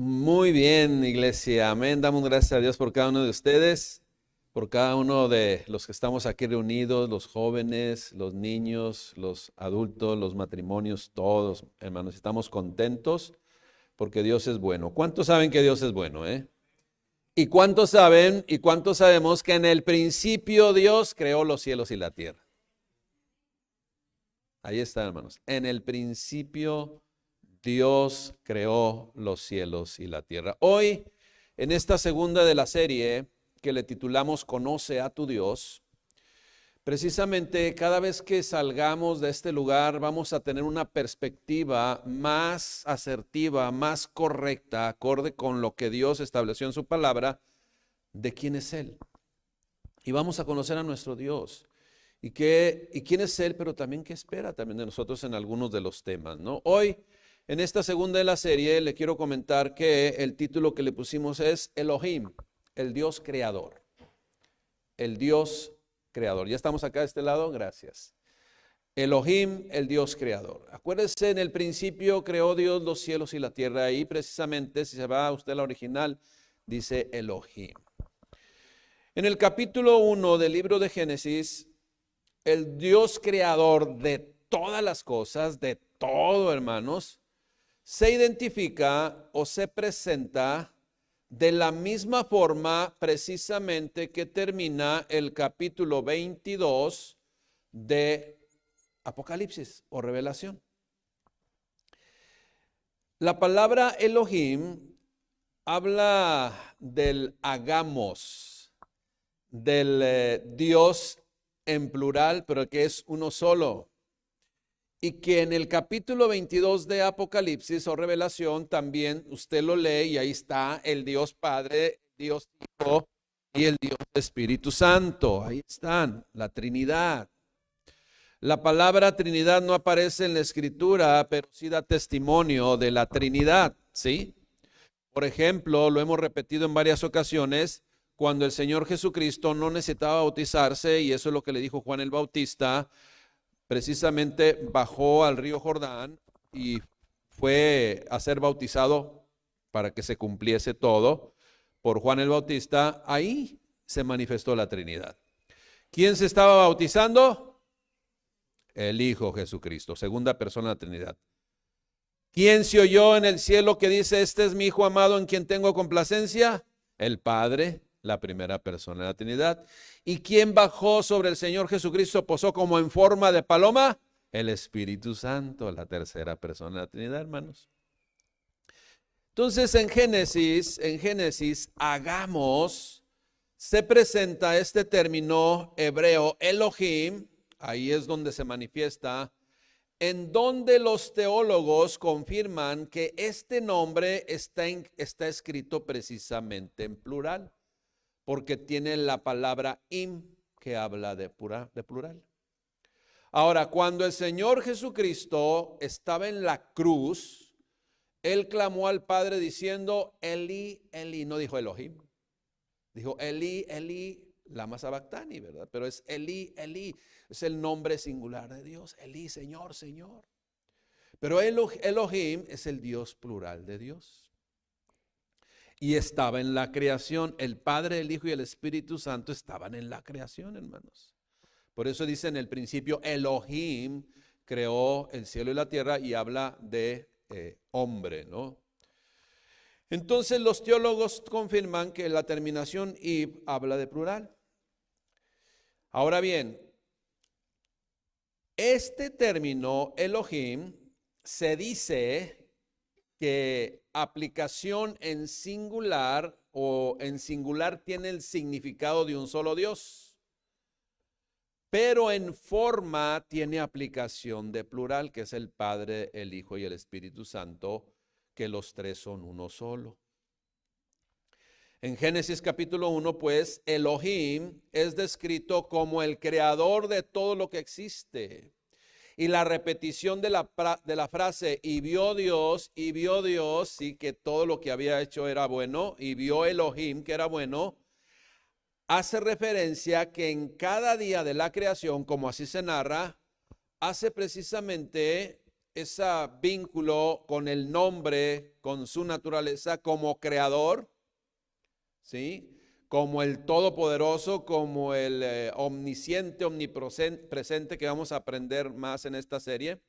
Muy bien, iglesia. Amén. Damos gracias a Dios por cada uno de ustedes, por cada uno de los que estamos aquí reunidos, los jóvenes, los niños, los adultos, los matrimonios, todos, hermanos. Estamos contentos porque Dios es bueno. ¿Cuántos saben que Dios es bueno, ¿Y cuántos saben y cuántos sabemos que en el principio Dios creó los cielos y la tierra? Ahí está, hermanos. En el principio Dios creó los cielos y la tierra. Hoy, en esta segunda de la serie que le titulamos Conoce a tu Dios, precisamente cada vez que salgamos de este lugar vamos a tener una perspectiva más asertiva, más correcta, acorde con lo que Dios estableció en su palabra, de quién es Él. Y vamos a conocer a nuestro Dios. Y quién es Él, pero también qué espera también de nosotros en algunos de los temas, ¿no? Hoy, en esta segunda de la serie, le quiero comentar que el título que le pusimos es Elohim, el Dios creador. El Dios creador. ¿Ya estamos acá de este lado? Gracias. Elohim, el Dios creador. Acuérdese, en el principio creó Dios los cielos y la tierra. Ahí precisamente, si se va a usted a la original, dice Elohim. En el capítulo 1 del libro de Génesis, el Dios creador de todas las cosas, de todo, hermanos, se identifica o se presenta de la misma forma precisamente que termina el capítulo 22 de Apocalipsis o Revelación. La palabra Elohim habla del hagamos, del Dios en plural, pero que es uno solo. Y que en el capítulo 22 de Apocalipsis o Revelación también usted lo lee y ahí está el Dios Padre, el Dios Hijo y el Dios Espíritu Santo. Ahí están, la Trinidad. La palabra Trinidad no aparece en la Escritura, pero sí da testimonio de la Trinidad, ¿sí? Por ejemplo, lo hemos repetido en varias ocasiones, cuando el Señor Jesucristo no necesitaba bautizarse, y eso es lo que le dijo Juan el Bautista, precisamente bajó al río Jordán y fue a ser bautizado para que se cumpliese todo por Juan el Bautista. Ahí se manifestó la Trinidad. ¿Quién se estaba bautizando? El Hijo Jesucristo, segunda persona de la Trinidad. ¿Quién se oyó en el cielo que dice, este es mi Hijo amado en quien tengo complacencia? El Padre, la primera persona de la Trinidad. ¿Y quién bajó sobre el Señor Jesucristo, posó como en forma de paloma? El Espíritu Santo, la tercera persona de la Trinidad, hermanos. Entonces en Génesis, hagamos, se presenta este término hebreo, Elohim, ahí es donde se manifiesta, en donde los teólogos confirman que este nombre está escrito precisamente en plural, porque tiene la palabra im, que habla de plural. Ahora, cuando el Señor Jesucristo estaba en la cruz, Él clamó al Padre diciendo, Eli, Eli, no dijo Elohim, dijo Eli, Eli, lama sabactani, ¿verdad? Pero es Eli, Eli, es el nombre singular de Dios, Eli, Señor, Señor. Pero Elohim es el Dios plural de Dios. Y estaba en la creación, el Padre, el Hijo y el Espíritu Santo estaban en la creación, hermanos. Por eso dice en el principio, Elohim creó el cielo y la tierra y habla de hombre, ¿no? Entonces los teólogos confirman que la terminación ib habla de plural. Ahora bien, este término Elohim se dice que aplicación en singular o en singular tiene el significado de un solo Dios, pero en forma tiene aplicación de plural, que es el Padre, el Hijo y el Espíritu Santo, que los tres son uno solo. En Génesis capítulo 1, pues, Elohim es descrito como el creador de todo lo que existe. Y la repetición de la frase, y vio Dios, sí, que todo lo que había hecho era bueno, y vio Elohim, que era bueno, hace referencia que en cada día de la creación, como así se narra, hace precisamente ese vínculo con el nombre, con su naturaleza como creador, ¿sí? Como el todopoderoso, como el omnisciente, omnipresente, que vamos a aprender más en esta serie.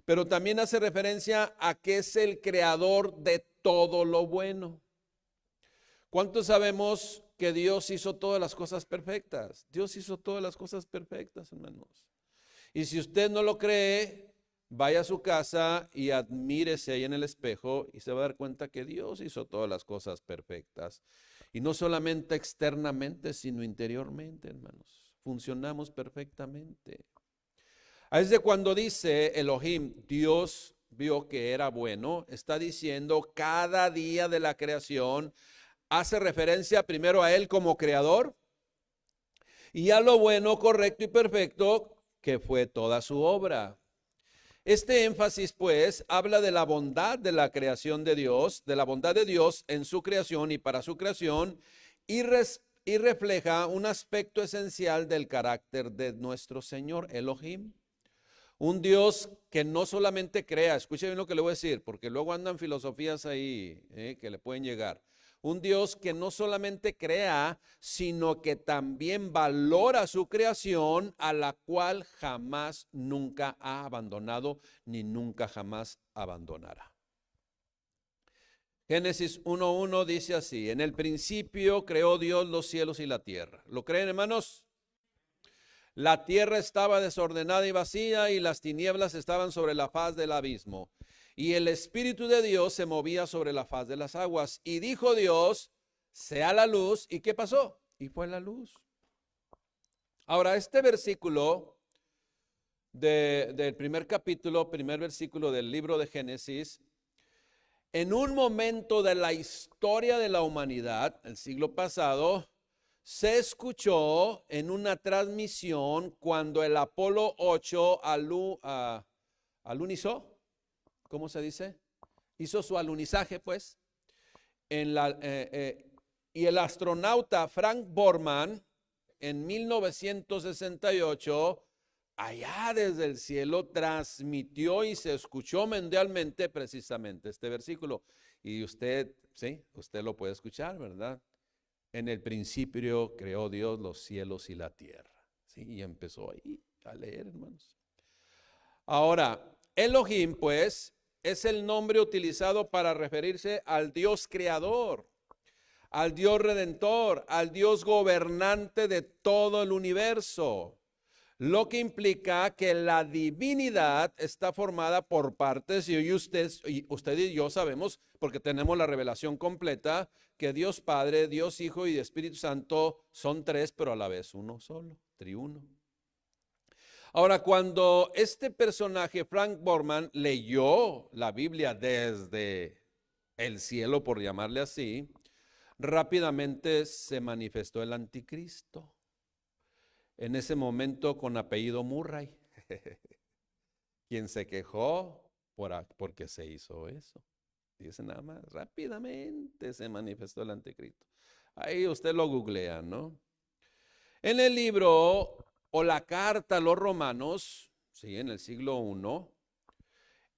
Pero también hace referencia a que es el creador de todo lo bueno. ¿Cuántos sabemos que Dios hizo todas las cosas perfectas? Dios hizo todas las cosas perfectas, hermanos. Y si usted no lo cree, vaya a su casa y admírese ahí en el espejo y se va a dar cuenta que Dios hizo todas las cosas perfectas. Y no solamente externamente, sino interiormente, hermanos. Funcionamos perfectamente. Es de cuando dice Elohim, Dios vio que era bueno, está diciendo cada día de la creación hace referencia primero a Él como creador y a lo bueno, correcto y perfecto que fue toda su obra. Este énfasis, pues, habla de la bondad de la creación de Dios, de la bondad de Dios en su creación y para su creación, y refleja un aspecto esencial del carácter de nuestro Señor Elohim. Un Dios que no solamente crea, escuche bien lo que le voy a decir, porque luego andan filosofías ahí que le pueden llegar. Un Dios que no solamente crea, sino que también valora su creación, a la cual jamás, nunca ha abandonado, ni nunca jamás abandonará. Génesis 1:1 dice así: en el principio creó Dios los cielos y la tierra. ¿Lo creen, hermanos? La tierra estaba desordenada y vacía, y las tinieblas estaban sobre la faz del abismo. Y el Espíritu de Dios se movía sobre la faz de las aguas. Y dijo Dios, sea la luz. ¿Y qué pasó? Y fue la luz. Ahora, este versículo del primer capítulo, primer versículo del libro de Génesis, en un momento de la historia de la humanidad, el siglo pasado, se escuchó en una transmisión cuando el Apolo 8 alunizó, ¿cómo se dice? Hizo su alunizaje, pues. Y el astronauta Frank Borman, en 1968, allá desde el cielo, transmitió y se escuchó mundialmente precisamente este versículo. Y usted, sí, usted lo puede escuchar, ¿verdad? En el principio creó Dios los cielos y la tierra. ¿Sí? Y empezó ahí a leer, hermanos. Ahora, Elohim, pues, es el nombre utilizado para referirse al Dios creador, al Dios redentor, al Dios gobernante de todo el universo. Lo que implica que la divinidad está formada por partes, y usted y yo sabemos, porque tenemos la revelación completa, que Dios Padre, Dios Hijo y Espíritu Santo son tres, pero a la vez uno solo, triuno. Ahora, cuando este personaje, Frank Borman, leyó la Biblia desde el cielo, por llamarle así, rápidamente se manifestó el anticristo. En ese momento con apellido Murray, quien se quejó porque se hizo eso. Dice nada más, rápidamente se manifestó el anticristo. Ahí usted lo googlea, ¿no? En el libro o la carta a los romanos, sí, en el siglo I,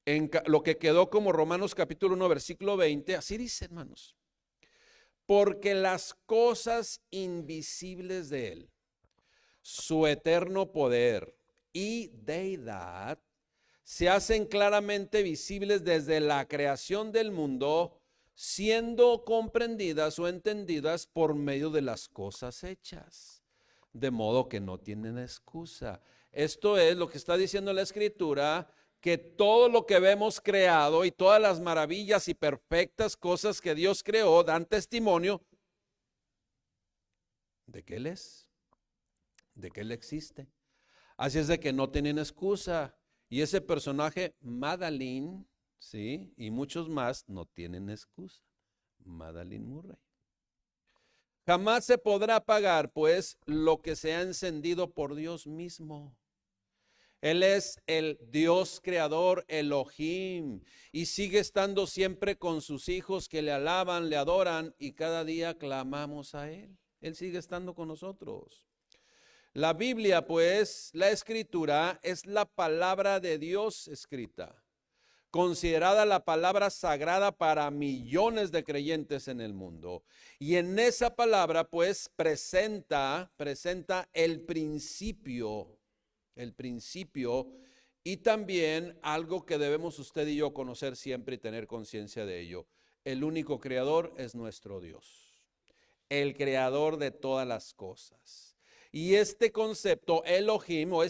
en lo que quedó como Romanos capítulo 1, versículo 20, así dice, hermanos: porque las cosas invisibles de él, su eterno poder y deidad, se hacen claramente visibles desde la creación del mundo, siendo comprendidas o entendidas por medio de las cosas hechas, de modo que no tienen excusa. Esto es lo que está diciendo la Escritura, que todo lo que vemos creado y todas las maravillas y perfectas cosas que Dios creó dan testimonio de que Él es, de que Él existe. Así es de que no tienen excusa. Y ese personaje, Madeleine, ¿sí? Y muchos más no tienen excusa. Madeleine Murray. Jamás se podrá apagar, pues, lo que se ha encendido por Dios mismo. Él es el Dios creador, Elohim, y sigue estando siempre con sus hijos que le alaban, le adoran, y cada día clamamos a Él. Él sigue estando con nosotros. La Biblia, pues, la Escritura, es la palabra de Dios escrita. considerada la palabra sagrada para millones de creyentes en el mundo. Y en esa palabra pues presenta el principio y también algo que debemos usted y yo conocer siempre y tener conciencia de ello. El único creador es nuestro Dios, el creador de todas las cosas. Y este concepto, Elohim, o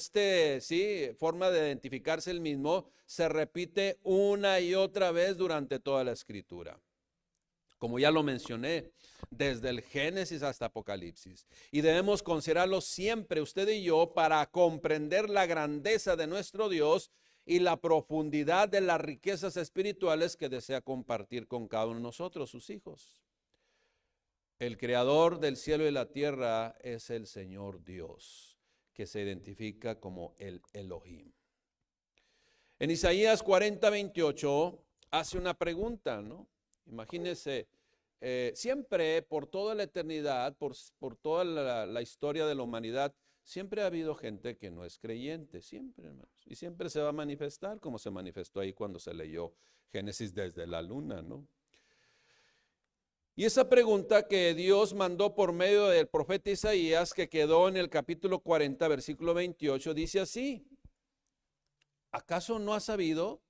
forma de identificarse el mismo, se repite una y otra vez durante toda la Escritura. Como ya lo mencioné, desde el Génesis hasta Apocalipsis. Y debemos considerarlo siempre, usted y yo, para comprender la grandeza de nuestro Dios y la profundidad de las riquezas espirituales que desea compartir con cada uno de nosotros, sus hijos. El creador del cielo y la tierra es el Señor Dios, que se identifica como el Elohim. En Isaías 40:28 hace una pregunta, ¿no? Imagínense, siempre por toda la eternidad, por toda la historia de la humanidad, siempre ha habido gente que no es creyente, siempre, hermanos. Y siempre se va a manifestar como se manifestó ahí cuando se leyó Génesis desde la luna, ¿no? Y esa pregunta que Dios mandó por medio del profeta Isaías, que quedó en el capítulo 40, versículo 28, dice así: ¿acaso no has sabido?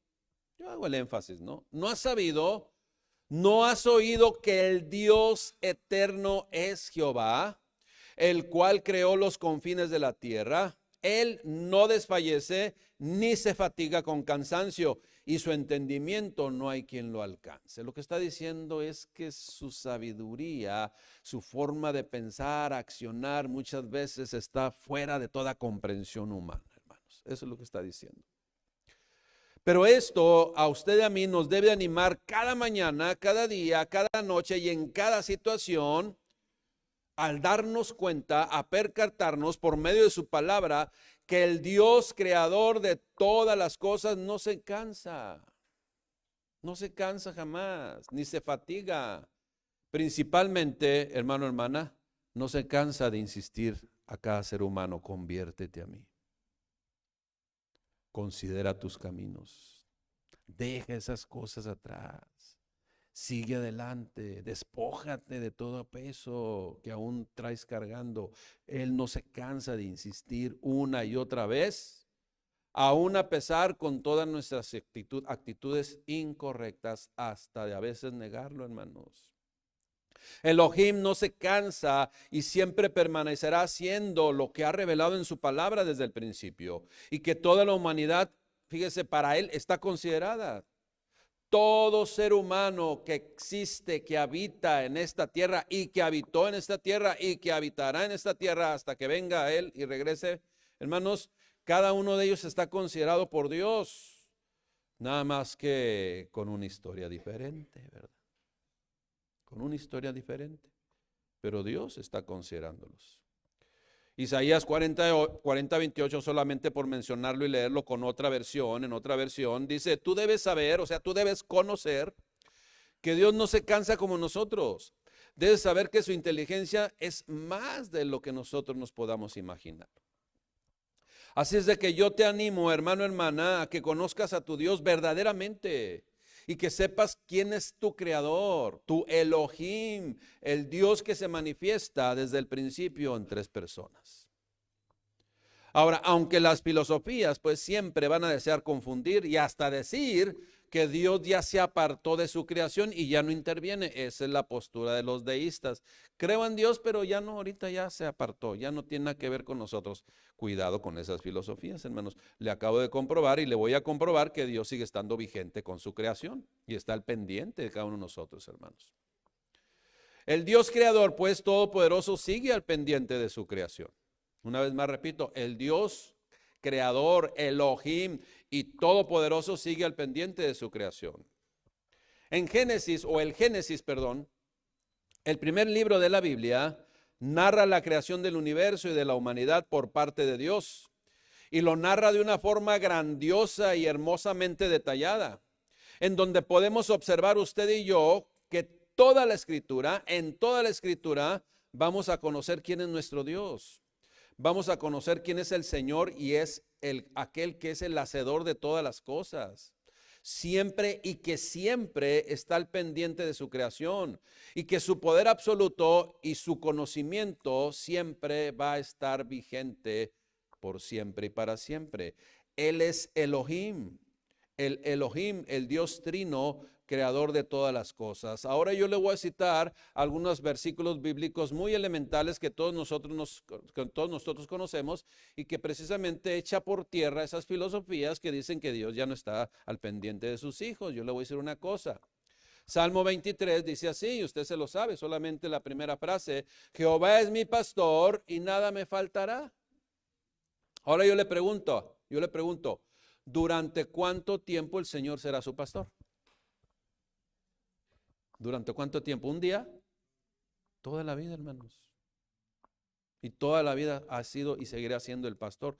Yo hago el énfasis, ¿no? ¿No has sabido? ¿No has oído que el Dios eterno es Jehová, el cual creó los confines de la tierra? Él no desfallece ni se fatiga con cansancio, y su entendimiento no hay quien lo alcance. Lo que está diciendo es que su sabiduría, su forma de pensar, accionar, muchas veces está fuera de toda comprensión humana, hermanos. Eso es lo que está diciendo. Pero esto a usted y a mí nos debe animar cada mañana, cada día, cada noche y en cada situación, al darnos cuenta, a percatarnos por medio de su palabra, que el Dios creador de todas las cosas no se cansa jamás, ni se fatiga. Principalmente, hermano, hermana, no se cansa de insistir a cada ser humano: conviértete a mí. Considera tus caminos. Deja esas cosas atrás. Sigue adelante, despójate de todo peso que aún traes cargando. Él no se cansa de insistir una y otra vez, aún a pesar con todas nuestras actitudes incorrectas, hasta de a veces negarlo, hermanos. Elohim no se cansa y siempre permanecerá haciendo lo que ha revelado en su palabra desde el principio, y que toda la humanidad, fíjese, para él está considerada. Todo ser humano que existe, que habita en esta tierra y que habitó en esta tierra y que habitará en esta tierra hasta que venga a él y regrese, hermanos, cada uno de ellos está considerado por Dios, nada más que con una historia diferente, ¿verdad? Con una historia diferente, pero Dios está considerándolos. Isaías 40:28, solamente por mencionarlo y leerlo con otra versión, en otra versión, dice: tú debes saber, o sea, tú debes conocer que Dios no se cansa como nosotros. Debes saber que su inteligencia es más de lo que nosotros nos podamos imaginar. Así es de que yo te animo, hermano, hermana, a que conozcas a tu Dios verdaderamente y que sepas quién es tu creador, tu Elohim, el Dios que se manifiesta desde el principio en tres personas. Ahora, aunque las filosofías pues siempre van a desear confundir y hasta decir que Dios ya se apartó de su creación y ya no interviene, esa es la postura de los deístas. Creo en Dios, pero ya no, ahorita ya se apartó, ya no tiene nada que ver con nosotros. Cuidado con esas filosofías, hermanos. Le acabo de comprobar y le voy a comprobar que Dios sigue estando vigente con su creación y está al pendiente de cada uno de nosotros, hermanos. El Dios creador, pues todopoderoso, sigue al pendiente de su creación. Una vez más repito, el Dios creador, Elohim y todopoderoso, sigue al pendiente de su creación. En Génesis, el primer libro de la Biblia narra la creación del universo y de la humanidad por parte de Dios, y lo narra de una forma grandiosa y hermosamente detallada, en donde podemos observar usted y yo que en toda la escritura vamos a conocer quién es nuestro Dios. Vamos a conocer quién es el Señor, y es aquel que es el hacedor de todas las cosas. siempre y que siempre está al pendiente de su creación y que su poder absoluto y su conocimiento siempre va a estar vigente por siempre y para siempre. Él es Elohim, el Elohim, el Dios trino, creador de todas las cosas. Ahora yo le voy a citar algunos versículos bíblicos muy elementales que todos nosotros conocemos y que precisamente echa por tierra esas filosofías que dicen que Dios ya no está al pendiente de sus hijos. Yo le voy a decir una cosa. Salmo 23 dice así, y usted se lo sabe, solamente la primera frase: Jehová es mi pastor y nada me faltará. Ahora yo le pregunto, ¿durante cuánto tiempo el Señor será su pastor? ¿Durante cuánto tiempo? ¿Un día? Toda la vida, hermanos. Y toda la vida ha sido y seguirá siendo el pastor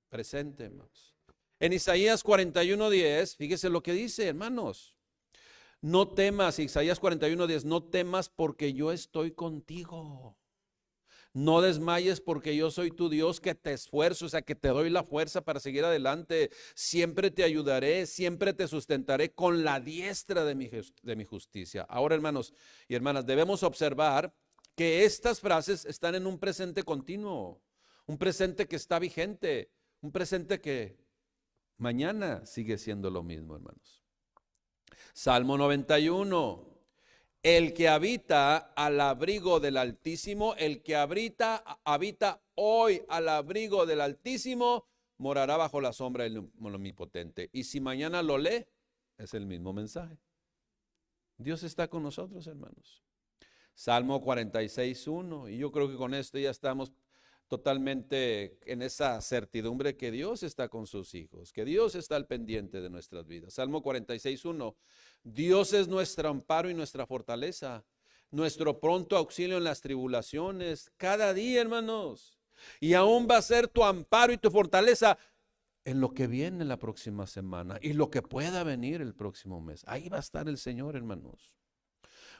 presente, hermanos. En Isaías 41:10, fíjese lo que dice, hermanos. No temas, Isaías 41:10, no temas porque yo estoy contigo. No desmayes porque yo soy tu Dios que te esfuerzo, o sea, que te doy la fuerza para seguir adelante. Siempre te ayudaré, siempre te sustentaré con la diestra de mi justicia. Ahora, hermanos y hermanas, debemos observar que estas frases están en un presente continuo, un presente que está vigente, un presente que mañana sigue siendo lo mismo, hermanos. Salmo 91. El que habita al abrigo del Altísimo, el que habita hoy al abrigo del Altísimo, morará bajo la sombra del Omnipotente. Y si mañana lo lee, es el mismo mensaje. Dios está con nosotros, hermanos. Salmo 46:1. Y yo creo que con esto ya estamos totalmente en esa certidumbre que Dios está con sus hijos, que Dios está al pendiente de nuestras vidas. Salmo 46:1. Dios es nuestro amparo y nuestra fortaleza, nuestro pronto auxilio en las tribulaciones, cada día, hermanos. Y aún va a ser tu amparo y tu fortaleza en lo que viene la próxima semana y lo que pueda venir el próximo mes. Ahí va a estar el Señor, hermanos.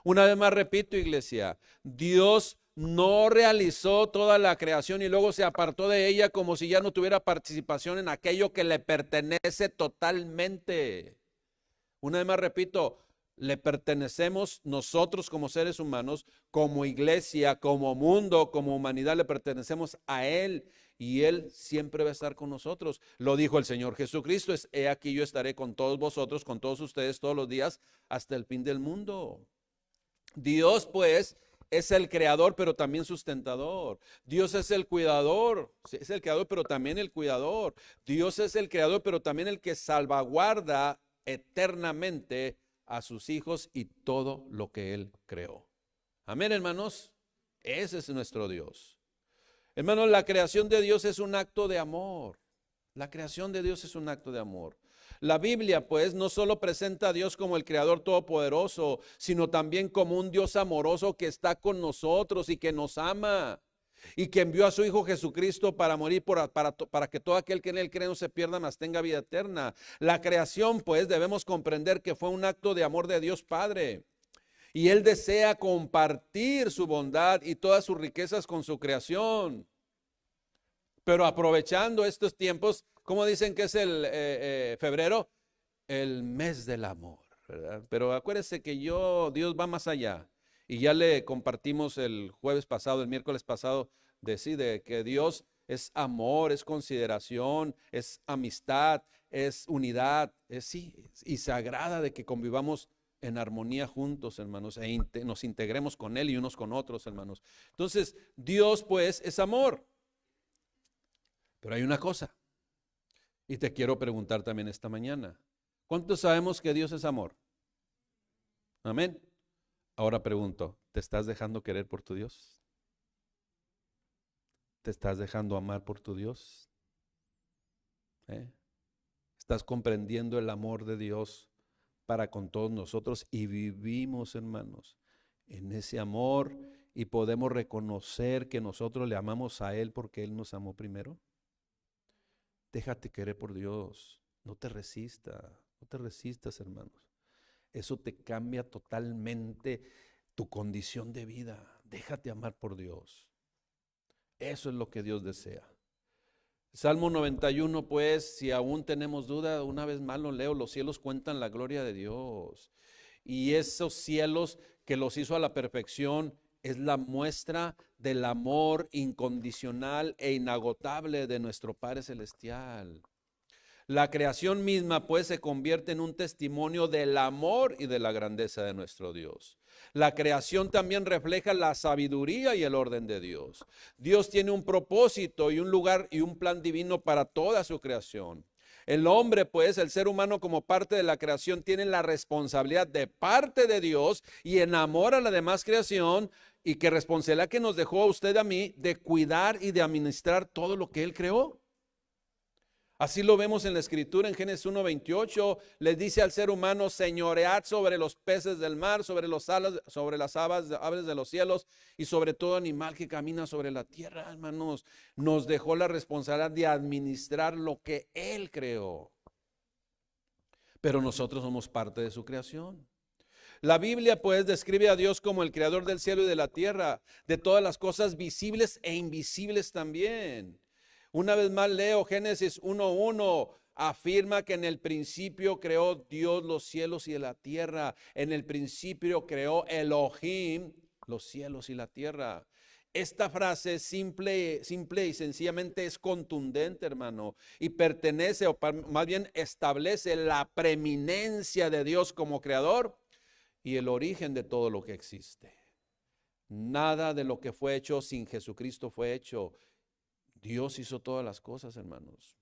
Una vez más repito, iglesia, Dios no realizó toda la creación y luego se apartó de ella como si ya no tuviera participación en aquello que le pertenece totalmente. Una vez más repito, le pertenecemos nosotros como seres humanos, como iglesia, como mundo, como humanidad, le pertenecemos a Él y Él siempre va a estar con nosotros. Lo dijo el Señor Jesucristo, he aquí yo estaré con todos vosotros, con todos ustedes todos los días hasta el fin del mundo. Dios, pues, es el creador, pero también sustentador. Dios es el cuidador, es el creador, pero también el cuidador. Dios es el creador, pero también el que salvaguarda eternamente a sus hijos y todo lo que Él creó. Amén, hermanos. Ese es nuestro Dios. Hermanos, la creación de Dios es un acto de amor. La creación de Dios es un acto de amor. La Biblia, pues, no solo presenta a Dios como el Creador Todopoderoso, sino también como un Dios amoroso que está con nosotros y que nos ama y que envió a su Hijo Jesucristo para morir para que todo aquel que en Él cree no se pierda, mas tenga vida eterna. La creación, pues, debemos comprender que fue un acto de amor de Dios Padre. Y Él desea compartir su bondad y todas sus riquezas con su creación. Pero aprovechando estos tiempos, ¿cómo dicen que es el febrero? El mes del amor, ¿verdad? Pero acuérdese que Dios va más allá. Y ya le compartimos el jueves pasado, el miércoles pasado, de que Dios es amor, es consideración, es amistad, es unidad, sí, y se agrada de que convivamos en armonía juntos, hermanos, nos integremos con Él y unos con otros, hermanos. Entonces, Dios, pues, es amor. Pero hay una cosa, y te quiero preguntar también esta mañana. ¿Cuántos sabemos que Dios es amor? Amén. Ahora pregunto, ¿te estás dejando querer por tu Dios? ¿Te estás dejando amar por tu Dios? ¿Estás comprendiendo el amor de Dios para con todos nosotros? Y vivimos, hermanos, en ese amor y podemos reconocer que nosotros le amamos a Él porque Él nos amó primero. Déjate querer por Dios. No te resistas, hermanos. Eso te cambia totalmente tu condición de vida. Déjate amar por Dios. Eso es lo que Dios desea. Salmo 91, pues, si aún tenemos duda, una vez más lo leo, los cielos cuentan la gloria de Dios. Y esos cielos que los hizo a la perfección es la muestra del amor incondicional e inagotable de nuestro Padre Celestial. La creación misma pues se convierte en un testimonio del amor y de la grandeza de nuestro Dios. La creación también refleja la sabiduría y el orden de Dios. Dios tiene un propósito y un lugar y un plan divino para toda su creación. El hombre, pues, el ser humano como parte de la creación, tiene la responsabilidad de parte de Dios y enamora a la demás creación, y que responsabilidad que nos dejó a usted y a mí de cuidar y de administrar todo lo que Él creó. Así lo vemos en la escritura en Génesis 1:28, les dice al ser humano: señoread sobre los peces del mar, sobre las aves de los cielos y sobre todo animal que camina sobre la tierra. Hermanos, nos dejó la responsabilidad de administrar lo que Él creó. Pero nosotros somos parte de su creación. La Biblia pues describe a Dios como el creador del cielo y de la tierra, de todas las cosas visibles e invisibles también. Una vez más leo Génesis 1:1, afirma que en el principio creó Dios los cielos y la tierra. En el principio creó Elohim los cielos y la tierra. Esta frase simple y sencillamente es contundente, hermano, y pertenece, o más bien establece la preeminencia de Dios como creador y el origen de todo lo que existe. Nada de lo que fue hecho sin Jesucristo fue hecho. Dios hizo todas las cosas, hermanos.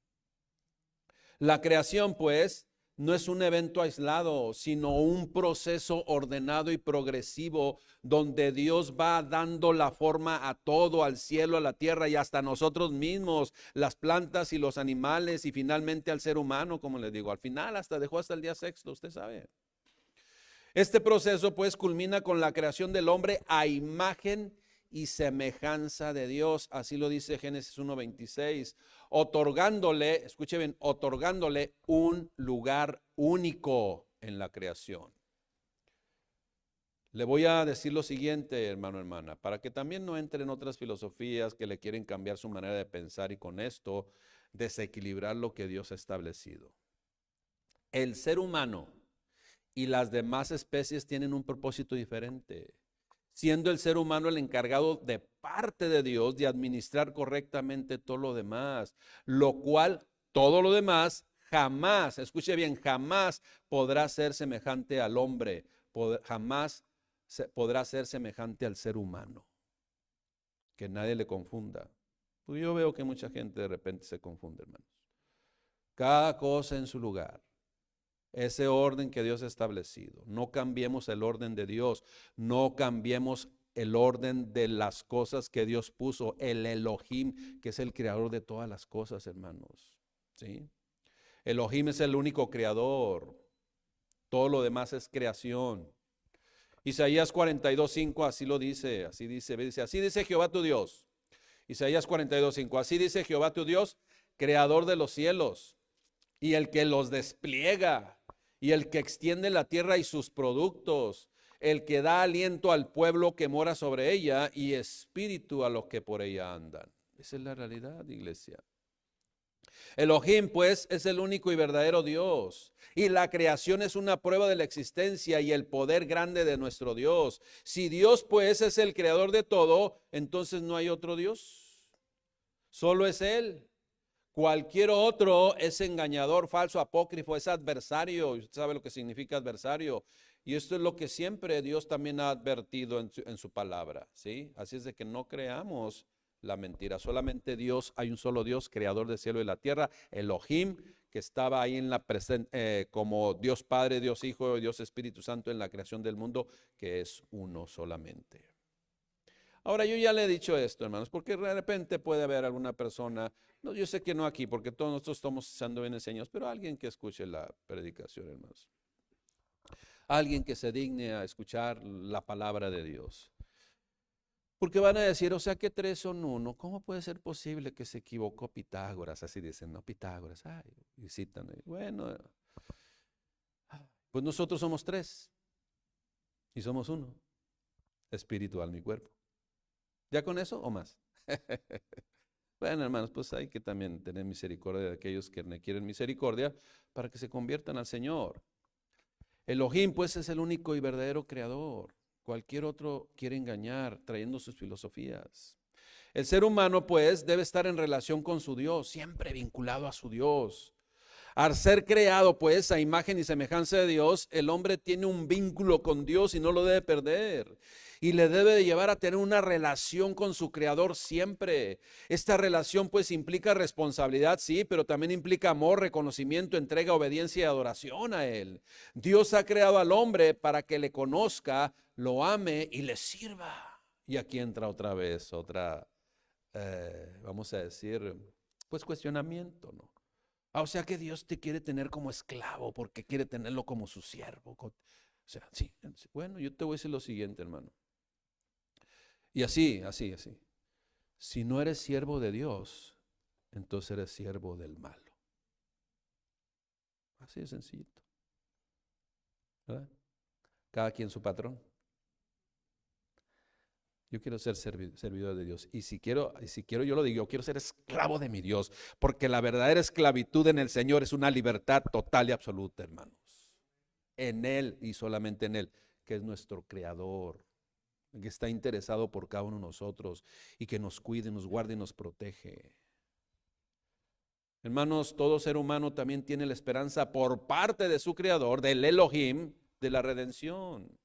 La creación, pues, no es un evento aislado, sino un proceso ordenado y progresivo donde Dios va dando la forma a todo, al cielo, a la tierra y hasta nosotros mismos, las plantas y los animales y finalmente al ser humano, como les digo. Al final dejó hasta el día sexto, usted sabe. Este proceso pues culmina con la creación del hombre a imagen y semejanza de Dios, así lo dice Génesis 1:26, otorgándole, escuche bien, otorgándole un lugar único en la creación. Le voy a decir lo siguiente, hermano, hermana, para que también no entre en otras filosofías que le quieren cambiar su manera de pensar y con esto desequilibrar lo que Dios ha establecido. El ser humano y las demás especies tienen un propósito diferente, siendo el ser humano el encargado de parte de Dios de administrar correctamente todo lo demás, lo cual todo lo demás jamás, escuche bien, jamás podrá ser semejante al hombre, jamás podrá ser semejante al ser humano. Que nadie le confunda. Pues yo veo que mucha gente de repente se confunde, hermanos. Cada cosa en su lugar. Ese orden que Dios ha establecido. No cambiemos el orden de Dios. No cambiemos el orden de las cosas que Dios puso. El Elohim, que es el creador de todas las cosas, hermanos. ¿Sí? Elohim es el único creador. Todo lo demás es creación. Isaías 42:5 así lo dice. Así dice Jehová tu Dios. Isaías 42:5, así dice Jehová tu Dios, creador de los cielos y el que los despliega, y el que extiende la tierra y sus productos, el que da aliento al pueblo que mora sobre ella y espíritu a los que por ella andan. Esa es la realidad, iglesia. Elohim, pues, es el único y verdadero Dios, y la creación es una prueba de la existencia y el poder grande de nuestro Dios. Si Dios, pues, es el creador de todo, entonces no hay otro Dios, solo es Él. Cualquier otro es engañador, falso, apócrifo, es adversario. Usted sabe lo que significa adversario. Y esto es lo que siempre Dios también ha advertido en su palabra, ¿sí? Así es de que no creamos la mentira. Solamente Dios, hay un solo Dios, creador del cielo y la tierra, Elohim, que estaba ahí en la como Dios Padre, Dios Hijo y Dios Espíritu Santo en la creación del mundo, que es uno solamente. Ahora, yo ya le he dicho esto, hermanos, porque de repente puede haber alguna persona, no, yo sé que no aquí, porque todos nosotros estamos siendo bien enseñados, pero alguien que escuche la predicación, hermanos. Alguien que se digne a escuchar la palabra de Dios. Porque van a decir, o sea que tres son uno, ¿cómo puede ser posible que se equivocó Pitágoras? Así dicen, no, Pitágoras, ay, y citan, bueno, pues nosotros somos tres y somos uno, espiritual mi cuerpo. ¿Ya con eso o más? Bueno, hermanos, pues hay que también tener misericordia de aquellos que quieren misericordia para que se conviertan al Señor. Elohim, pues, es el único y verdadero creador. Cualquier otro quiere engañar trayendo sus filosofías. El ser humano, pues, debe estar en relación con su Dios, siempre vinculado a su Dios. Al ser creado, pues, a imagen y semejanza de Dios, el hombre tiene un vínculo con Dios y no lo debe perder. Y le debe de llevar a tener una relación con su Creador siempre. Esta relación, pues, implica responsabilidad, sí, pero también implica amor, reconocimiento, entrega, obediencia y adoración a Él. Dios ha creado al hombre para que le conozca, lo ame y le sirva. Y aquí entra otra vez, vamos a decir, pues, cuestionamiento, ¿no? O sea que Dios te quiere tener como esclavo porque quiere tenerlo como su siervo. O sea, sí. Bueno, yo te voy a decir lo siguiente, hermano. Y así. Si no eres siervo de Dios, entonces eres siervo del malo. Así de sencillito. ¿Verdad? Cada quien su patrón. Yo quiero ser servidor de Dios. Y si quiero, yo lo digo, yo quiero ser esclavo de mi Dios. Porque la verdadera esclavitud en el Señor es una libertad total y absoluta, hermanos. En Él y solamente en Él, que es nuestro Creador, que está interesado por cada uno de nosotros y que nos cuide, nos guarde y nos protege. Hermanos, todo ser humano también tiene la esperanza por parte de su Creador, del Elohim, de la redención.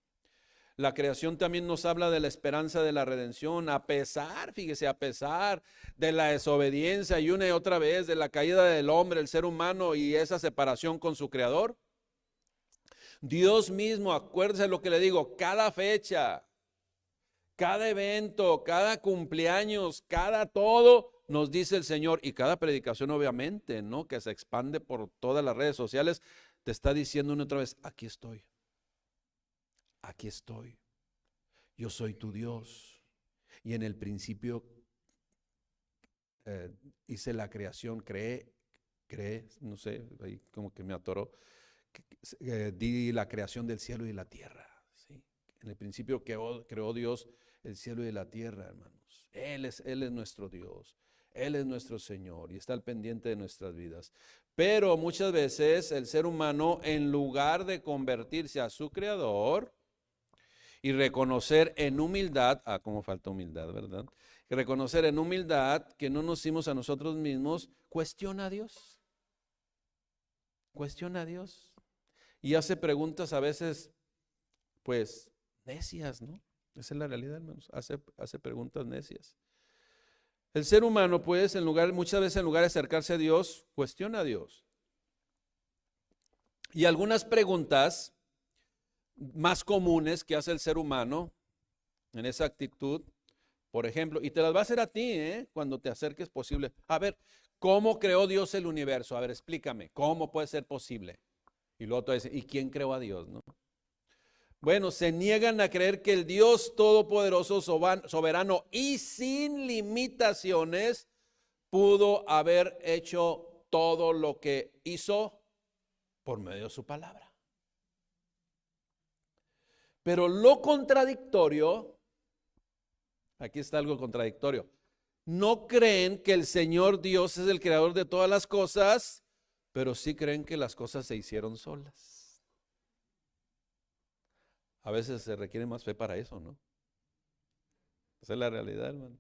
La creación también nos habla de la esperanza de la redención, a pesar, fíjese, a pesar de la desobediencia y una y otra vez de la caída del hombre, el ser humano y esa separación con su Creador. Dios mismo, acuérdese lo que le digo, cada fecha, cada evento, cada cumpleaños, cada todo, nos dice el Señor, y cada predicación obviamente, ¿no? Que se expande por todas las redes sociales, te está diciendo una y otra vez, aquí estoy. Aquí estoy, yo soy tu Dios. Y en el principio hice la creación, creé, no sé, ahí como que me atoró, di la creación del cielo y la tierra. ¿Sí? En el principio creó Dios el cielo y la tierra, hermanos. Él es nuestro Dios, Él es nuestro Señor y está al pendiente de nuestras vidas. Pero muchas veces el ser humano, en lugar de convertirse a su Creador, y reconocer en humildad, cómo falta humildad, ¿verdad? Y reconocer en humildad que no nos hicimos a nosotros mismos, cuestiona a Dios. Cuestiona a Dios. Y hace preguntas a veces, pues, necias, ¿no? Esa es la realidad, hermanos. Hace preguntas necias. El ser humano, pues, muchas veces en lugar de acercarse a Dios, cuestiona a Dios. Y algunas preguntas más comunes que hace el ser humano en esa actitud, por ejemplo, y te las va a hacer a ti, cuando te acerques posible. A ver, ¿cómo creó Dios el universo? A ver, explícame, ¿cómo puede ser posible? Y luego te dice, ¿y quién creó a Dios? ¿No? Bueno, se niegan a creer que el Dios todopoderoso, soberano y sin limitaciones pudo haber hecho todo lo que hizo por medio de su palabra. Pero lo contradictorio, aquí está algo contradictorio, no creen que el Señor Dios es el creador de todas las cosas, pero sí creen que las cosas se hicieron solas. A veces se requiere más fe para eso, ¿no? Esa es la realidad, hermano.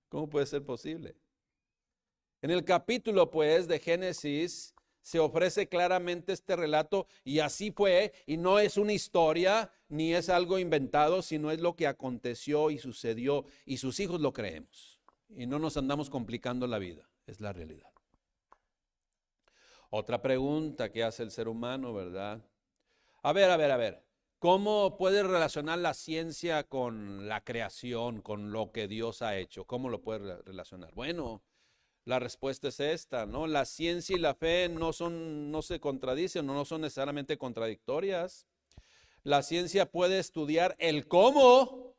¿Cómo puede ser posible? En el capítulo, pues, de Génesis, se ofrece claramente este relato y así fue, y no es una historia, ni es algo inventado, sino es lo que aconteció y sucedió, y sus hijos lo creemos. Y no nos andamos complicando la vida, es la realidad. Otra pregunta que hace el ser humano, ¿verdad? A ver. ¿Cómo puede relacionar la ciencia con la creación, con lo que Dios ha hecho? ¿Cómo lo puede relacionar? Bueno, la respuesta es esta, ¿no? La ciencia y la fe no se contradicen, no son necesariamente contradictorias. La ciencia puede estudiar el cómo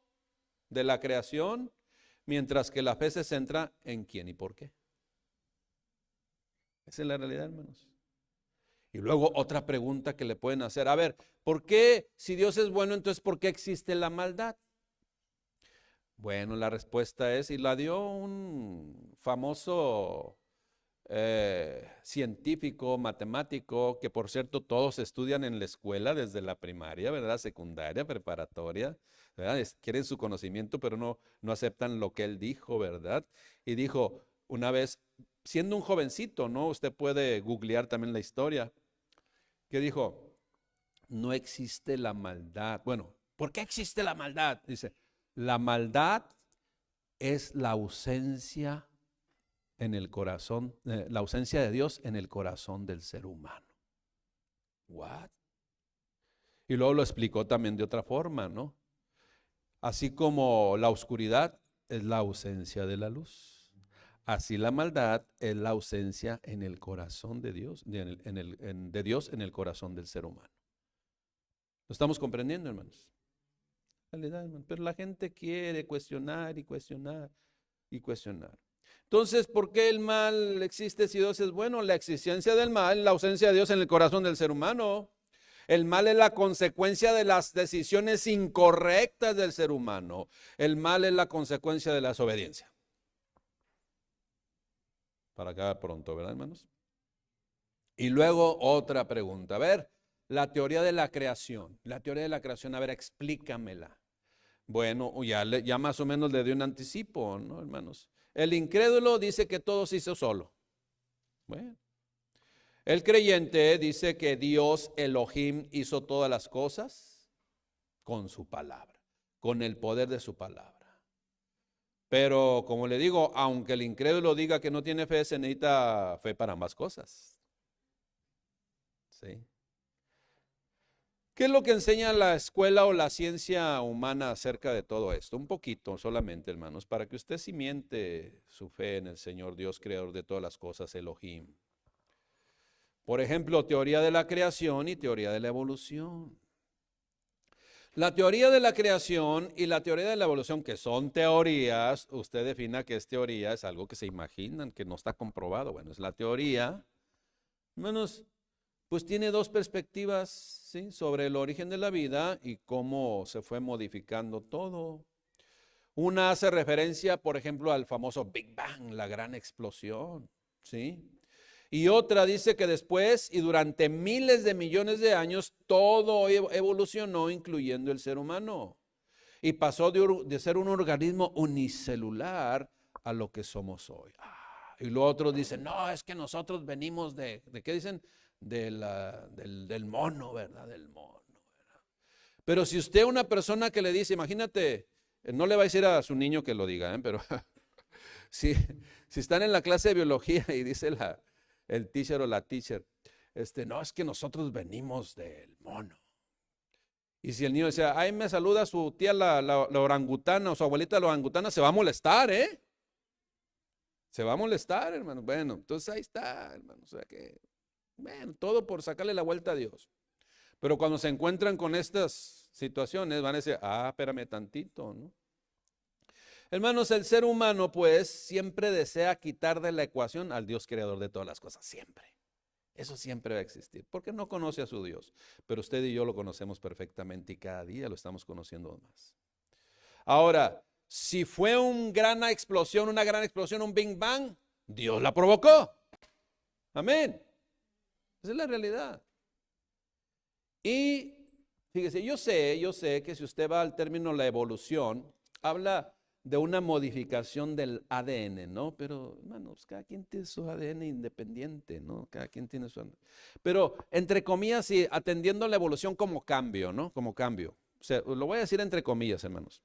de la creación, mientras que la fe se centra en quién y por qué. Esa es la realidad, hermanos. Y luego otra pregunta que le pueden hacer, a ver, ¿por qué si Dios es bueno, entonces por qué existe la maldad? Bueno, la respuesta es, y la dio un famoso científico, matemático, que por cierto todos estudian en la escuela desde la primaria, ¿verdad? Secundaria, preparatoria, ¿verdad? Quieren su conocimiento, pero no aceptan lo que él dijo, ¿verdad? Y dijo una vez, siendo un jovencito, ¿no? Usted puede googlear también la historia, que dijo, no existe la maldad. Bueno, ¿por qué existe la maldad? Dice, la maldad es la ausencia en el corazón, la ausencia de Dios en el corazón del ser humano. What? Y luego lo explicó también de otra forma, ¿no? Así como la oscuridad es la ausencia de la luz, así la maldad es la ausencia en el corazón de Dios, de Dios en el corazón del ser humano. ¿Lo estamos comprendiendo, hermanos? Pero la gente quiere cuestionar y cuestionar y cuestionar. Entonces, ¿por qué el mal existe si Dios es bueno? La existencia del mal, la ausencia de Dios en el corazón del ser humano. El mal es la consecuencia de las decisiones incorrectas del ser humano. El mal es la consecuencia de la desobediencia. Para acabar pronto, ¿verdad, hermanos? Y luego otra pregunta. A ver, la teoría de la creación. La teoría de la creación, a ver, explícamela. Bueno, ya más o menos le dio un anticipo, ¿no, hermanos? El incrédulo dice que todo se hizo solo. Bueno. El creyente dice que Dios Elohim hizo todas las cosas con su palabra, con el poder de su palabra. Pero como le digo, aunque el incrédulo diga que no tiene fe, se necesita fe para ambas cosas. ¿Sí? ¿Qué es lo que enseña la escuela o la ciencia humana acerca de todo esto? Un poquito solamente, hermanos, para que usted cimente su fe en el Señor Dios, creador de todas las cosas, Elohim. Por ejemplo, teoría de la creación y teoría de la evolución. La teoría de la creación y la teoría de la evolución, que son teorías, usted defina que es teoría, es algo que se imaginan, que no está comprobado. Bueno, es la teoría. Hermanos, pues tiene dos perspectivas, ¿sí?, sobre el origen de la vida y cómo se fue modificando todo. Una hace referencia, por ejemplo, al famoso Big Bang, la gran explosión, ¿sí? Y otra dice que después y durante miles de millones de años todo evolucionó, incluyendo el ser humano. Y pasó de ser un organismo unicelular a lo que somos hoy. Y los otros dicen, no, es que nosotros venimos ¿de qué dicen? Del mono, ¿verdad? Del mono, ¿verdad? Pero si usted una persona que le dice, imagínate, no le va a decir a su niño que lo diga, pero si están en la clase de biología y dice el teacher o la teacher, no, es que nosotros venimos del mono. Y si el niño decía, ay, me saluda su tía la orangutana o su abuelita la orangutana, se va a molestar, ¿eh? Se va a molestar, hermano. Bueno, entonces ahí está, hermano. O sea que, bueno, todo por sacarle la vuelta a Dios. Pero cuando se encuentran con estas situaciones, van a decir, espérame tantito, ¿no? Hermanos, el ser humano pues siempre desea quitar de la ecuación al Dios creador de todas las cosas, siempre. Eso siempre va a existir, porque no conoce a su Dios. Pero usted y yo lo conocemos perfectamente y cada día lo estamos conociendo más. Ahora, si fue una gran explosión, un Big Bang, Dios la provocó. Amén. Esa es la realidad. Y fíjese, yo sé que si usted va al término la evolución, habla de una modificación del ADN, ¿no? Pero, hermanos, cada quien tiene su ADN independiente, ¿no? Cada quien tiene su ADN. Pero, entre comillas, y atendiendo a la evolución como cambio, ¿no? Como cambio. O sea, lo voy a decir entre comillas, hermanos.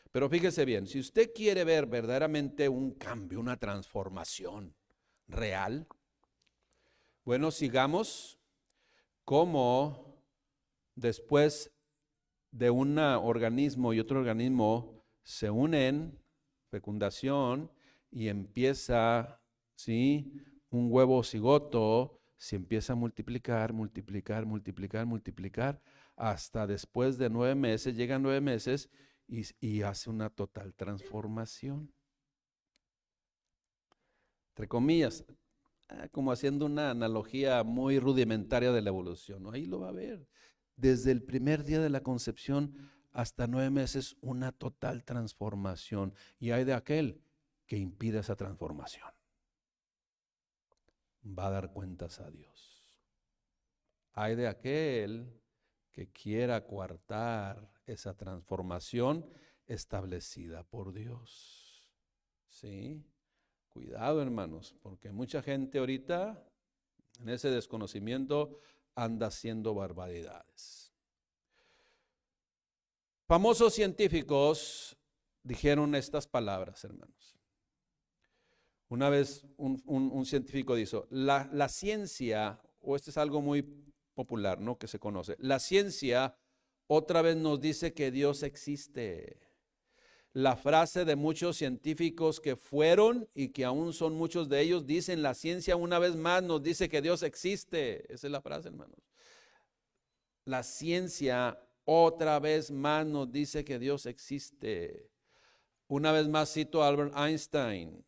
Pero fíjese bien, si usted quiere ver verdaderamente un cambio, una transformación real, bueno, sigamos cómo después de un organismo y otro organismo se unen, fecundación, y empieza, ¿sí?, un huevo cigoto, se empieza a multiplicar, hasta después de 9 meses, llegan 9 meses y hace una total transformación. Entre comillas, como haciendo una analogía muy rudimentaria de la evolución, ¿no? Ahí lo va a ver. Desde el primer día de la concepción hasta 9 meses una total transformación. Y hay de aquel que impide esa transformación. Va a dar cuentas a Dios. Hay de aquel que quiera coartar esa transformación establecida por Dios. ¿Sí? Cuidado, hermanos, porque mucha gente ahorita en ese desconocimiento anda haciendo barbaridades. Famosos científicos dijeron estas palabras, hermanos. Una vez un científico dijo, la ciencia, o esto es algo muy popular, ¿no? Que se conoce. La ciencia otra vez nos dice que Dios existe. La frase de muchos científicos que fueron y que aún son muchos de ellos dicen, la ciencia una vez más nos dice que Dios existe. Esa es la frase, hermanos. La ciencia otra vez más nos dice que Dios existe. Una vez más cito a Albert Einstein.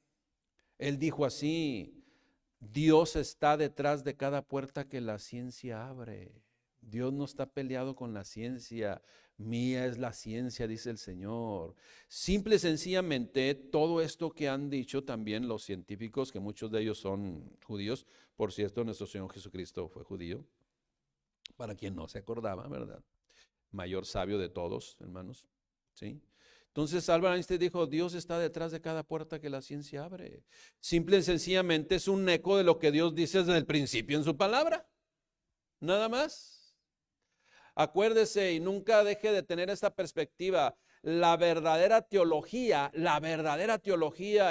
Él dijo así, Dios está detrás de cada puerta que la ciencia abre. Dios no está peleado con la ciencia. Mía es la ciencia, dice el Señor. Simple y sencillamente, todo esto que han dicho también los científicos, que muchos de ellos son judíos, por cierto, nuestro Señor Jesucristo fue judío, para quien no se acordaba, ¿verdad? Mayor sabio de todos, hermanos, ¿sí? Entonces Albert Einstein dijo, Dios está detrás de cada puerta que la ciencia abre. Simple y sencillamente es un eco de lo que Dios dice desde el principio en su palabra. Nada más. Acuérdese y nunca deje de tener esta perspectiva. La verdadera teología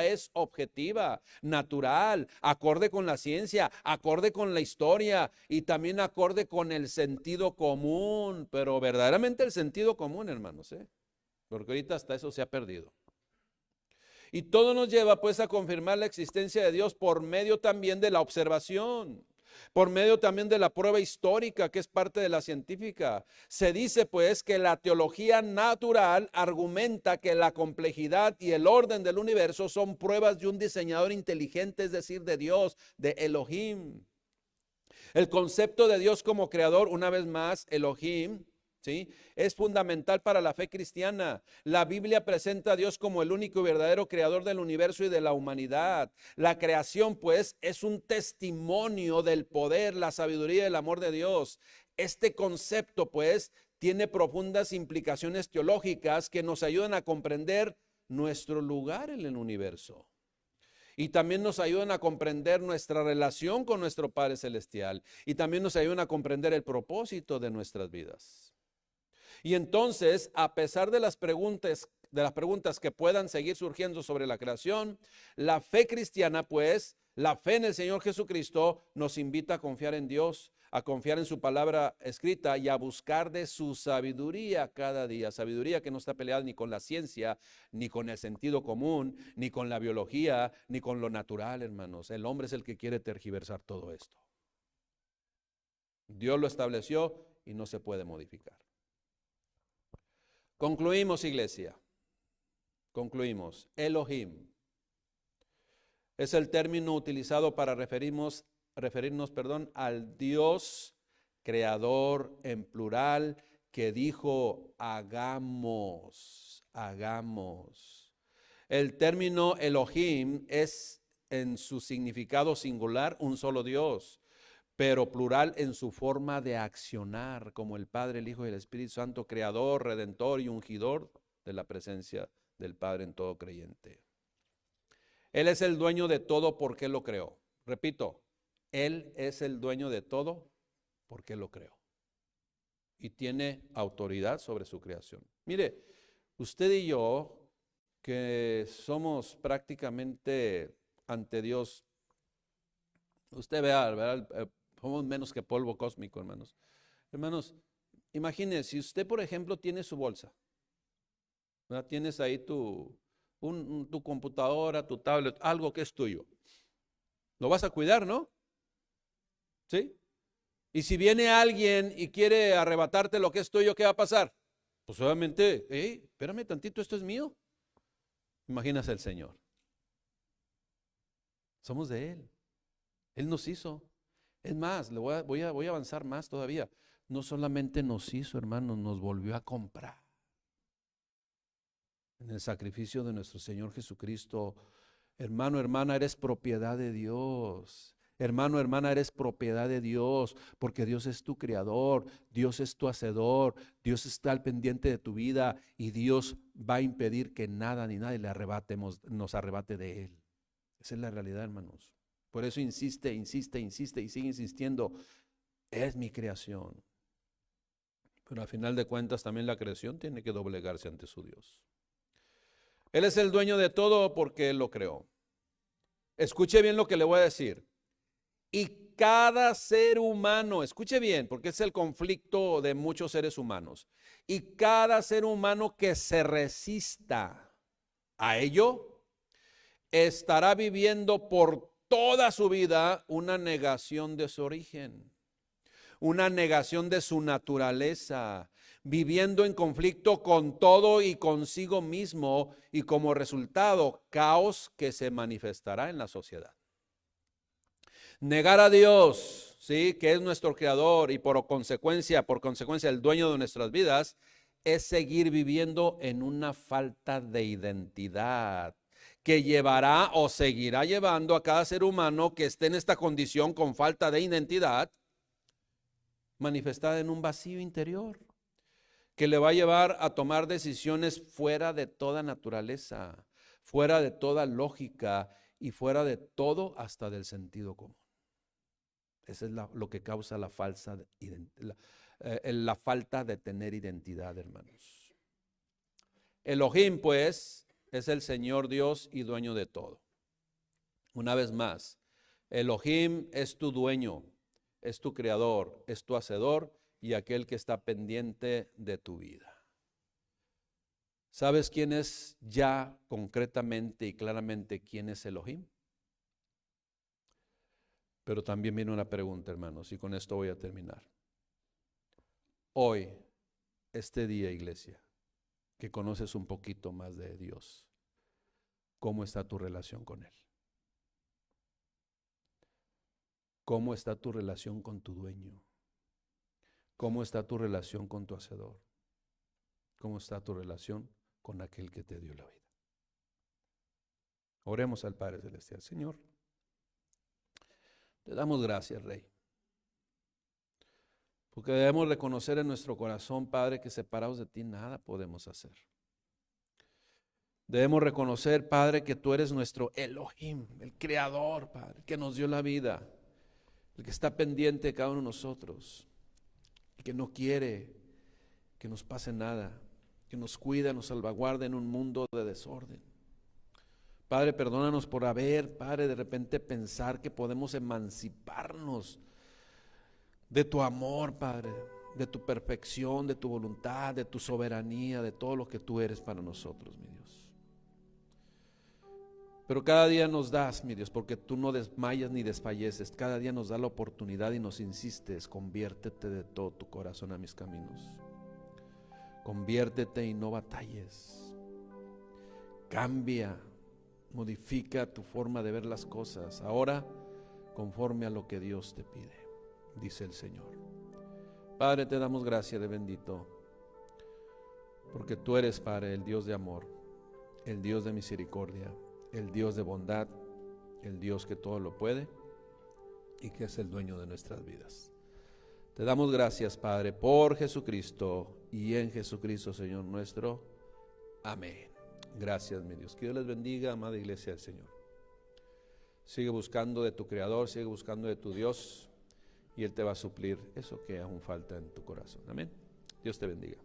es objetiva, natural, acorde con la ciencia, acorde con la historia y también acorde con el sentido común. Pero verdaderamente el sentido común, hermanos, porque ahorita hasta eso se ha perdido. Y todo nos lleva pues a confirmar la existencia de Dios por medio también de la observación, por medio también de la prueba histórica que es parte de la científica. Se dice pues que la teología natural argumenta que la complejidad y el orden del universo son pruebas de un diseñador inteligente, es decir, de Dios, de Elohim. El concepto de Dios como creador, una vez más, Elohim, ¿sí?, es fundamental para la fe cristiana. La Biblia presenta a Dios como el único y verdadero creador del universo y de la humanidad. La creación, pues, es un testimonio del poder, la sabiduría y el amor de Dios. Este concepto, pues, tiene profundas implicaciones teológicas que nos ayudan a comprender nuestro lugar en el universo. Y también nos ayudan a comprender nuestra relación con nuestro Padre Celestial. Y también nos ayudan a comprender el propósito de nuestras vidas. Y entonces, a pesar de las preguntas que puedan seguir surgiendo sobre la creación, la fe cristiana, pues, la fe en el Señor Jesucristo nos invita a confiar en Dios, a confiar en su palabra escrita y a buscar de su sabiduría cada día. Sabiduría que no está peleada ni con la ciencia, ni con el sentido común, ni con la biología, ni con lo natural, hermanos. El hombre es el que quiere tergiversar todo esto. Dios lo estableció y no se puede modificar. Concluimos, iglesia. Concluimos. Elohim es el término utilizado para referirnos, al Dios creador en plural que dijo hagamos. El término Elohim es en su significado singular un solo Dios, pero plural en su forma de accionar, como el Padre, el Hijo y el Espíritu Santo, creador, redentor y ungidor de la presencia del Padre en todo creyente. Él es el dueño de todo porque lo creó. Repito, Él es el dueño de todo porque lo creó. Y tiene autoridad sobre su creación. Mire, usted y yo, que somos prácticamente ante Dios, usted vea, ¿verdad? Somos menos que polvo cósmico, hermanos. Hermanos, imagínense, si usted, por ejemplo, tiene su bolsa, ¿verdad? Tienes ahí tu computadora, tu tablet, algo que es tuyo. Lo vas a cuidar, ¿no? ¿Sí? Y si viene alguien y quiere arrebatarte lo que es tuyo, ¿qué va a pasar? Pues obviamente, espérame tantito, esto es mío. Imagínese el Señor. Somos de Él. Él nos hizo. Es más, voy a avanzar más todavía. No solamente nos hizo, hermanos, nos volvió a comprar. en el sacrificio de nuestro Señor Jesucristo. Hermano, hermana, eres propiedad de Dios. Hermano, hermana, eres propiedad de Dios, porque Dios es tu creador, Dios es tu hacedor, Dios está al pendiente de tu vida y Dios va a impedir que nada ni nadie nos arrebate de Él. Esa es la realidad, hermanos. Por eso insiste y sigue insistiendo. Es mi creación. Pero al final de cuentas también la creación tiene que doblegarse ante su Dios. Él es el dueño de todo porque Él lo creó. Escuche bien lo que le voy a decir. Y cada ser humano, escuche bien, porque es el conflicto de muchos seres humanos. Y cada ser humano que se resista a ello, estará viviendo por toda su vida una negación de su origen, una negación de su naturaleza, viviendo en conflicto con todo y consigo mismo, y como resultado, caos que se manifestará en la sociedad. Negar a Dios, ¿sí?, que es nuestro creador y por consecuencia el dueño de nuestras vidas, es seguir viviendo en una falta de identidad que llevará o seguirá llevando a cada ser humano que esté en esta condición con falta de identidad, manifestada en un vacío interior, que le va a llevar a tomar decisiones fuera de toda naturaleza, fuera de toda lógica y fuera de todo hasta del sentido común. Eso es lo que causa la falta de tener identidad, hermanos. Elohim, pues, es el Señor Dios y dueño de todo. Una vez más, Elohim es tu dueño, es tu creador, es tu hacedor y aquel que está pendiente de tu vida. ¿Sabes quién es ya concretamente y claramente quién es Elohim? Pero también viene una pregunta, hermanos, y con esto voy a terminar. Hoy, este día, iglesia, que conoces un poquito más de Dios, ¿cómo está tu relación con Él? ¿Cómo está tu relación con tu dueño? ¿Cómo está tu relación con tu hacedor? ¿Cómo está tu relación con aquel que te dio la vida? Oremos al Padre Celestial. Señor, te damos gracias, Rey, porque debemos reconocer en nuestro corazón, Padre, que separados de ti nada podemos hacer. Debemos reconocer, Padre, que tú eres nuestro Elohim, el Creador, Padre, que nos dio la vida, el que está pendiente de cada uno de nosotros, y que no quiere que nos pase nada, que nos cuida, nos salvaguarda en un mundo de desorden. Padre, perdónanos por haber, Padre, de repente pensar que podemos emanciparnos de tu amor, Padre, de tu perfección, de tu voluntad, de tu soberanía, de todo lo que tú eres para nosotros, mi Dios. Pero cada día nos das, mi Dios, porque tú no desmayas ni desfalleces, cada día nos da la oportunidad y nos insistes, conviértete de todo tu corazón a mis caminos. Conviértete y no batalles. Cambia, modifica tu forma de ver las cosas, ahora conforme a lo que Dios te pide, dice el Señor. Padre, te damos gracias de bendito, porque tú eres, Padre, el Dios de amor, el Dios de misericordia, el Dios de bondad, el Dios que todo lo puede y que es el dueño de nuestras vidas. Te damos gracias, Padre, por Jesucristo y en Jesucristo, Señor nuestro. Amén. Gracias, mi Dios. Que Dios les bendiga, amada iglesia del Señor. Sigue buscando de tu Creador, sigue buscando de tu Dios y Él te va a suplir eso que aún falta en tu corazón. Amén. Dios te bendiga.